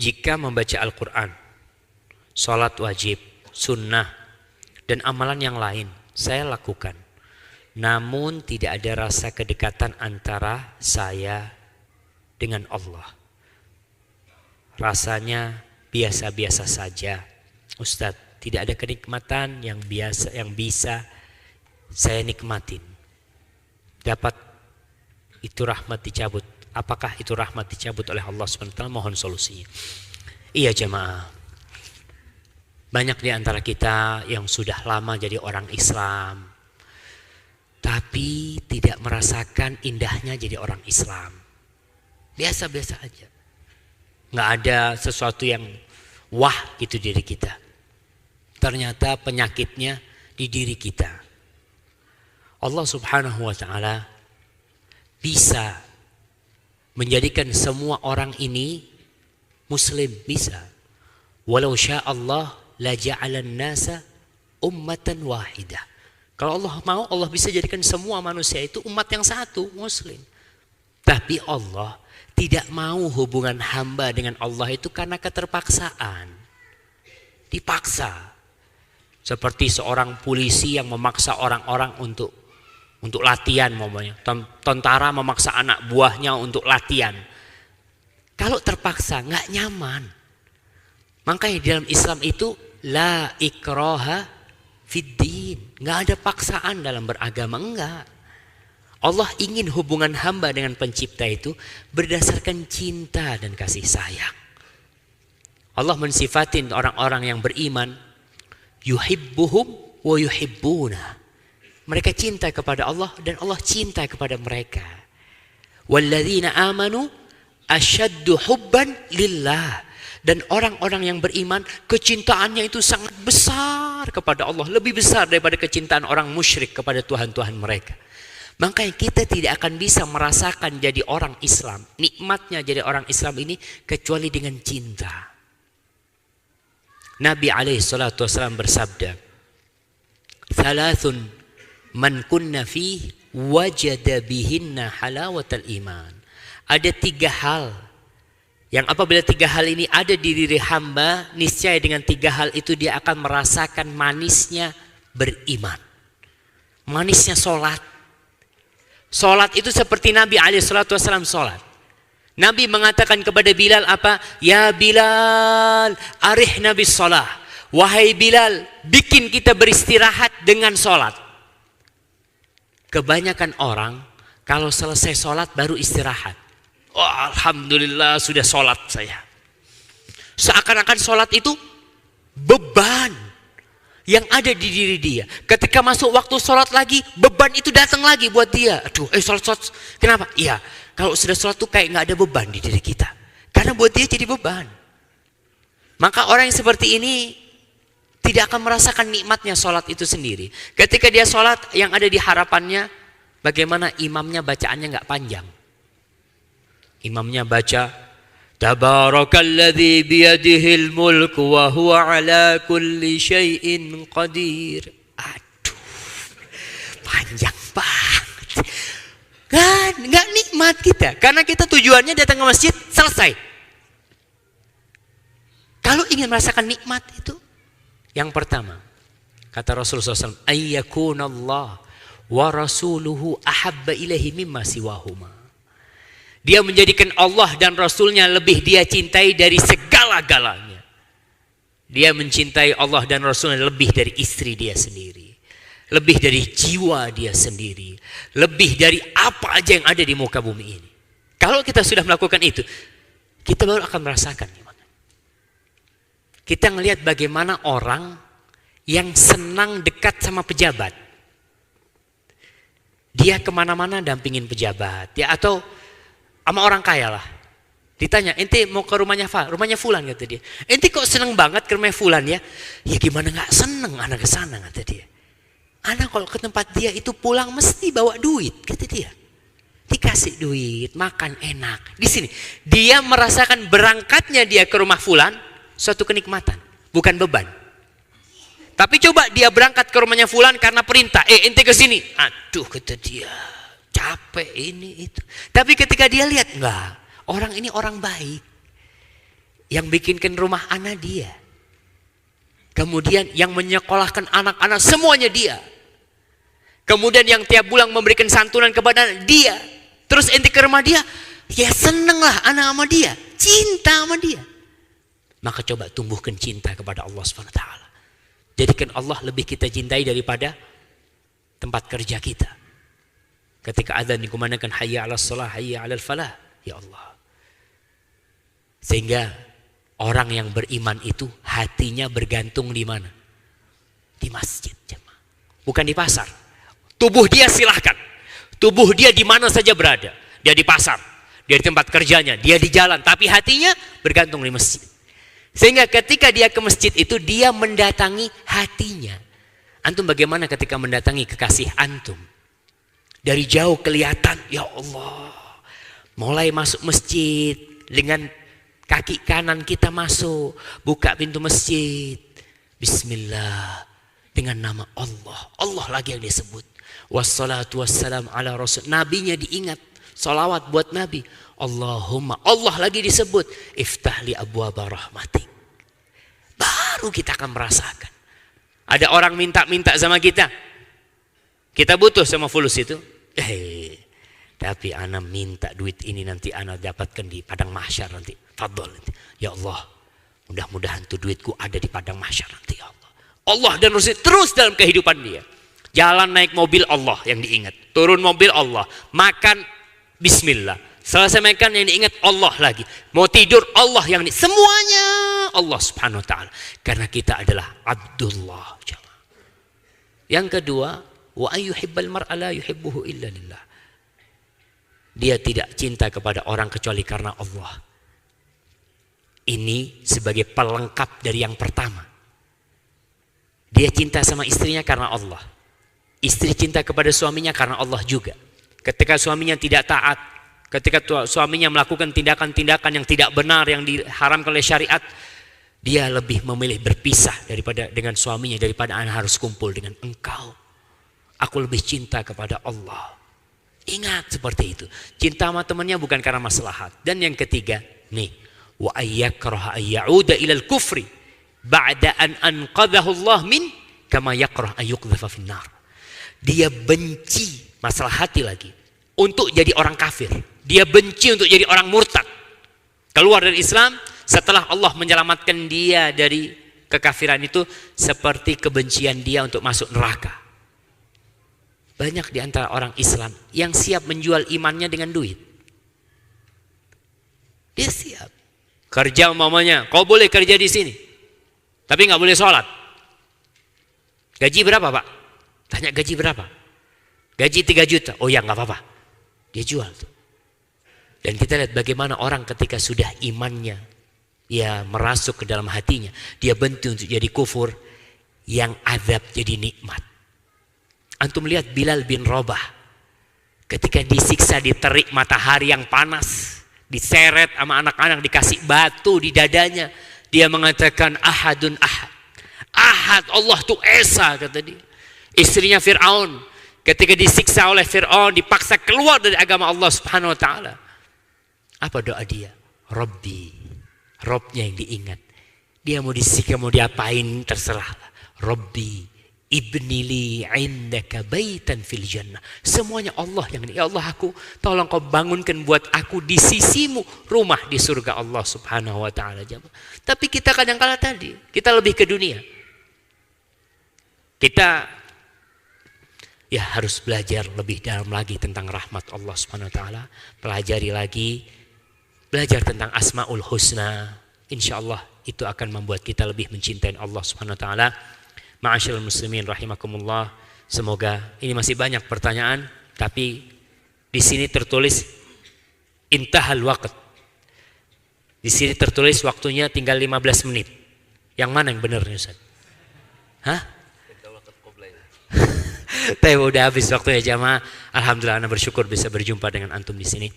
Jika membaca Al-Quran, sholat wajib, sunnah, dan amalan yang lain saya lakukan, namun tidak ada rasa kedekatan antara saya dengan Allah. Rasanya biasa-biasa saja, Ustadz. Tidak ada kenikmatan yang biasa yang bisa saya nikmatin. Dapat itu rahmat dicabut. Apakah itu rahmat dicabut oleh Allah SWT? Mohon solusinya. Iya jemaah. Banyak di antara kita yang sudah lama jadi orang Islam, tapi tidak merasakan indahnya jadi orang Islam. Biasa-biasa aja. Nggak ada sesuatu yang wah gitu diri kita. Ternyata penyakitnya di diri kita. Allah Subhanahu wa ta'ala bisa menjadikan semua orang ini muslim, bisa. Walau sya Allah la ja'alan nasa ummatan wahidah. Kalau Allah mau, Allah bisa jadikan semua manusia itu umat yang satu, muslim. Tapi Allah tidak mau hubungan hamba dengan Allah itu karena keterpaksaan. Dipaksa. Seperti seorang polisi yang memaksa orang-orang untuk latihan, mamanya. Tentara memaksa anak buahnya untuk latihan. Kalau terpaksa nggak nyaman. Makanya di dalam Islam itu la ikraha fiddin, nggak ada paksaan dalam beragama, enggak. Allah ingin hubungan hamba dengan pencipta itu berdasarkan cinta dan kasih sayang. Allah mensifatin orang-orang yang beriman, yuhibbuhum wa yuhibbuna. Mereka cinta kepada Allah dan Allah cinta kepada mereka. Walladzina amanu asyaddu hubban lillah. Dan orang-orang yang beriman, kecintaannya itu sangat besar kepada Allah, lebih besar daripada kecintaan orang musyrik kepada Tuhan-Tuhan mereka. Makanya kita tidak akan bisa merasakan jadi orang Islam, nikmatnya jadi orang Islam ini kecuali dengan cinta. Nabi SAW bersabda, "Thalathun man kunna fih wajada bihinna halawatal iman." Ada 3 hal yang apabila 3 hal ini ada di diri hamba, niscaya dengan 3 hal itu dia akan merasakan manisnya beriman. Manisnya sholat. Sholat itu seperti Nabi SAW sholat. Nabi mengatakan kepada Bilal apa? Ya Bilal, arihna bis sholah. Wahai Bilal, bikin kita beristirahat dengan sholat. Kebanyakan orang kalau selesai sholat baru istirahat. Oh, alhamdulillah sudah sholat saya. Seakan-akan sholat itu beban yang ada di diri dia. Ketika masuk waktu sholat lagi, beban itu datang lagi buat dia. Aduh, sholat. Kenapa? Iya, kalau sudah sholat tuh kayak nggak ada beban di diri kita. Karena buat dia jadi beban. Maka orang yang seperti ini tidak akan merasakan nikmatnya sholat itu sendiri. Ketika dia sholat, yang ada di harapannya, bagaimana imamnya bacaannya nggak panjang. Imamnya baca, Tabarakalladzi biyadihil mulku wa huwa ala kulli syai'in qadir. Aduh, panjang banget. Kan, nggak nikmat kita. Karena kita tujuannya datang ke masjid, selesai. Kalau ingin merasakan nikmat itu, yang pertama, kata Rasulullah SAW, ayyakunallah wa rasuluhu ahabba ilaihi mimma siwahuma. Dia menjadikan Allah dan Rasulnya lebih dia cintai dari segala-galanya. Dia mencintai Allah dan Rasulnya lebih dari istri dia sendiri. Lebih dari jiwa dia sendiri. Lebih dari apa aja yang ada di muka bumi ini. Kalau kita sudah melakukan itu, kita baru akan merasakan. Kita melihat bagaimana orang yang senang dekat sama pejabat. Dia kemana-mana dampingin pejabat. Ya, atau sama orang kaya lah. Ditanya, ente mau ke rumahnya Fulan kata dia. Ente kok seneng banget ke rumah Fulan ya? Ya gimana gak seneng anak ke sana kata dia. Anak kalau ke tempat dia itu pulang mesti bawa duit kata dia. Dikasih duit, makan enak. Di sini dia merasakan berangkatnya dia ke rumah Fulan suatu kenikmatan, bukan beban. Tapi coba dia berangkat ke rumahnya Fulan karena perintah, ente ke sini. Aduh kata dia. Capek ini itu. Tapi ketika dia lihat enggak, orang ini orang baik. Yang bikinkan rumah anak dia. Kemudian yang menyekolahkan anak-anak semuanya dia. Kemudian yang tiap bulan memberikan santunan kepada anak dia. Terus ente ke rumah dia, ya seneng lah anak sama dia, cinta sama dia. Maka coba tumbuhkan cinta kepada Allah SWT. Jadikan Allah lebih kita cintai daripada tempat kerja kita. Ketika azan dikumandangkan hayya 'alas shalah, hayya 'alal falah, ya Allah. Sehingga orang yang beriman itu hatinya bergantung di mana? Di masjid, jemaah. Bukan di pasar. Tubuh dia silahkan. Tubuh dia di mana saja berada. Dia di pasar, dia di tempat kerjanya, dia di jalan. Tapi hatinya bergantung di masjid. Sehingga ketika dia ke masjid itu, dia mendatangi hatinya. Antum bagaimana ketika mendatangi kekasih antum? Dari jauh kelihatan, ya Allah. Mulai masuk masjid, dengan kaki kanan kita masuk, buka pintu masjid. Bismillah, dengan nama Allah. Allah lagi yang disebut. Wassalatu wassalam ala rasul. Nabinya diingat. Salawat buat Nabi. Allahumma. Allah lagi disebut. Iftahli abwaba rahmatik. Baru kita akan merasakan. Ada orang minta-minta sama kita. Kita butuh sama fulus itu. Tapi ana minta duit ini nanti ana dapatkan di padang mahsyar nanti. Fadol nanti. Ya Allah. Mudah-mudahan tuh duitku ada di padang mahsyar nanti ya Allah. Allah dan Rasul terus dalam kehidupan dia. Jalan naik mobil Allah yang diingat. Turun mobil Allah. Makan bismillah. Selesai makan yang diingat Allah lagi. Mau tidur Allah yang semuanya Allah subhanahu wa ta'ala. Karena kita adalah Abdullah. Yang kedua, wa ayyuhibbal mar'a la yuhibbuhu illa lillah. Dia tidak cinta kepada orang kecuali karena Allah. Ini sebagai pelengkap dari yang pertama. Dia cinta sama istrinya karena Allah. Istri cinta kepada suaminya karena Allah juga. Ketika suaminya tidak taat, ketika suaminya melakukan tindakan-tindakan yang tidak benar, yang diharamkan oleh syariat, dia lebih memilih berpisah dengan suaminya daripada anak harus kumpul dengan engkau. Aku lebih cinta kepada Allah. Ingat seperti itu. Cinta sama temannya bukan karena maslahat. Dan yang ketiga, nih, wa ayyakraha ayyauda ilal kufri ba'da an anqadhahu Allah min kama yakrah ayyuqdhafa finnar. Dia benci, masalah hati lagi, untuk jadi orang kafir. Dia benci untuk jadi orang murtad. Keluar dari Islam setelah Allah menyelamatkan dia dari kekafiran itu, seperti kebencian dia untuk masuk neraka. Banyak di antara orang Islam yang siap menjual imannya dengan duit. Dia siap. Kerja umpamanya, kau boleh kerja di sini, tapi nggak boleh sholat. Gaji berapa Pak? Tanya gaji berapa? Gaji 3 juta. Oh ya nggak apa-apa. Dia jual tuh. Dan kita lihat bagaimana orang ketika sudah imannya ya merasuk ke dalam hatinya, dia benci untuk jadi kufur, yang azab jadi nikmat. Antum lihat Bilal bin Rabah ketika disiksa di terik matahari yang panas, diseret sama anak-anak, dikasih batu di dadanya, dia mengatakan ahadun ahad. Ahad, Allah tuh esa, kata dia. Istrinya Fir'aun ketika disiksa oleh Fir'aun, dipaksa keluar dari agama Allah subhanahu wa ta'ala, apa doa dia? Rabbi, Robnya yang diingat. Dia mau disiksa, mau diapain, terserah. Rabbi ibnili indaka baitan fil jannah. Semuanya Allah yang ini. Ya Allah, aku tolong kau bangunkan buat aku di sisimu rumah di surga Allah subhanahu wa ta'ala. Tapi kita kadang-kala tadi, kita lebih ke dunia. Kita ya harus belajar lebih dalam lagi tentang rahmat Allah subhanahu wa ta'ala. Pelajari lagi, belajar tentang Asmaul Husna. Insya Allah itu akan membuat kita lebih mencintai Allah subhanahu wa ta'ala. Ma'asyiral muslimin rahimakumullah. Semoga ini masih banyak pertanyaan, tapi di sini tertulis intahal waqt. Di sini tertulis waktunya tinggal 15 menit. Yang mana yang benar nih Ustaz? Hah? Tapi udah habis waktunya jamaah. Alhamdulillah, ana bersyukur bisa berjumpa dengan antum di sini.